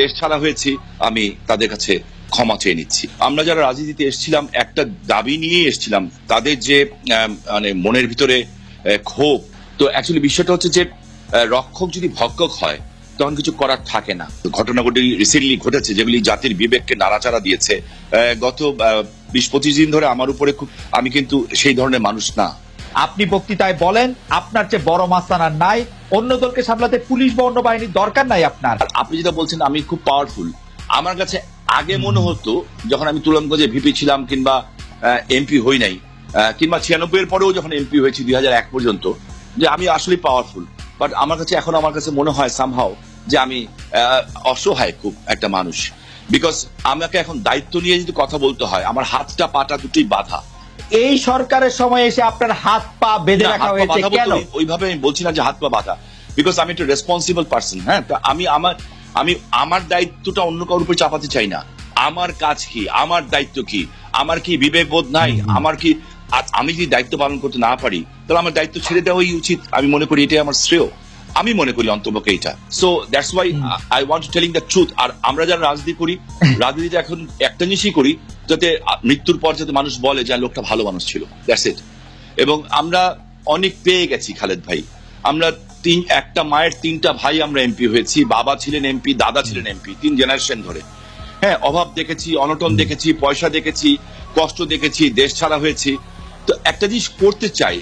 দেশ ছাড়া হয়েছি, আমি তাদের কাছে ক্ষমা চেয়ে নিচ্ছি। আমরা যারা রাজনীতিতে এসেছিলাম একটা দাবি নিয়ে এসেছিলাম, তাদের যে মানে মনের ভিতরে ক্ষোভ, তো অ্যাকচুয়ালি বিষয়টা হচ্ছে যে রক্ষক যদি ভক্ষক হয় তখন কিছু করার থাকে না। ঘটনাগুলি রিসেন্টলি ঘটেছে যেগুলি জাতির বিবেককে নাড়াচাড়া দিয়েছে। গত 20-25 দিন ধরে আমার উপরে খুব, আমি কিন্তু সেই ধরনের মানুষ না। আপনি বক্তৃতায় বলেন আপনার চেয়ে বড় মাস্তান আর নাই, অন্য দলকে সামলাতে পুলিশ বা অন্য বাহিনীর দরকার নাই আপনার। আপনি যেটা বলছেন আমি খুব পাওয়ারফুল, আমার কাছে আগে মনে হতো যখন আমি তুলমগঞ্জে ভিপি ছিলাম কিংবা এমপি হই নাই, কিংবা 96 এর পরেও যখন এমপি হয়েছি 2001 পর্যন্ত, যে আমি আসলে পাওয়ারফুল। বাট আমার কাছে মনে হয় সামহাও যে আমি অসহায় খুব একটা মানুষ। বিকজ আমাকে এখন দায়িত্ব নিয়ে যদি কথা বলতে হয়, আমার হাতটা পাটা দুটোই বাঁধা। এই সরকারের সময় এসে আপনার হাত পা বেঁধে রাখা হয়েছে কেন? ওইভাবে আমি বলছি না যে হাত পা বাঁধা, বিকজ আমি একটা রেসপন্সিবল পার্সন। হ্যাঁ, আমি আমার দায়িত্বটা অন্য কারোর উপর চাপাতে চাই না। আমার কাজ কি, আমার দায়িত্ব কি, আমার কি বিবেক বোধ নাই? আমার কি, আমি যদি দায়িত্ব পালন করতে না পারি তাহলে আমার দায়িত্ব ছেড়ে দেওয়াই উচিত। আমি মনে করি এটাই আমার শ্রেয়, আমি মনে করি অন্তপক্ষে এটা। So that's why I want to telling the truth. আর আমরা যারা রাজনীতি করি, রাজনীতিতে এখন একটা জিনিসই করি, যাতে মৃত্যুর পর যাতে মানুষ বলে যে লোকটা ভালো মানুষ ছিল, দ্যাটস ইট। এবং আমরা অনেক পেয়ে গেছি খালেদ ভাই। আমরা একটা মায়ের 3টা ভাই আমরা এমপি হয়েছি, বাবা ছিলেন এমপি, দাদা ছিলেন এমপি, 3 জেনারেশন ধরে। হ্যাঁ, অভাব দেখেছি, অনটন দেখেছি, পয়সা দেখেছি, কষ্ট দেখেছি, দেশ ছাড়া হয়েছি। তো একটা জিনিস করতে চাই,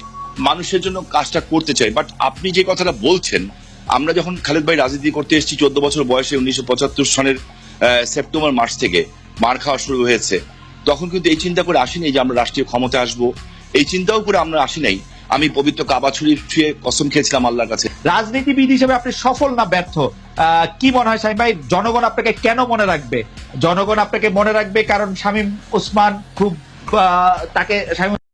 মানুষের জন্য কাজটা করতে চাই। বাট আপনি যে কথাটা বলছেন, আমরা যখন খালেদ ভাই রাজনীতি করতে এসেছি 14 বছর বয়সে 1975 সনের সেপ্টেম্বর মাস থেকে মার খাওয়া শুরু হয়েছে, তখন কিন্তু এই চিন্তা করে আসিনি যে আমরা রাষ্ট্রীয় ক্ষমতায় আসবো, এই চিন্তাও করে আমরা আসি নাই। আমি পবিত্র কাবা ছুঁয়ে কসম খেয়েছিলাম আল্লাহর কাছে। রাজনীতিবিদ হিসেবে আপনি সফল না ব্যর্থ, কি মনে হয় শামীম ভাই? জনগণ আপনাকে কেন মনে রাখবে? জনগণ আপনাকে মনে রাখবে কারণ শামীম ওসমান খুব তাকে শামীম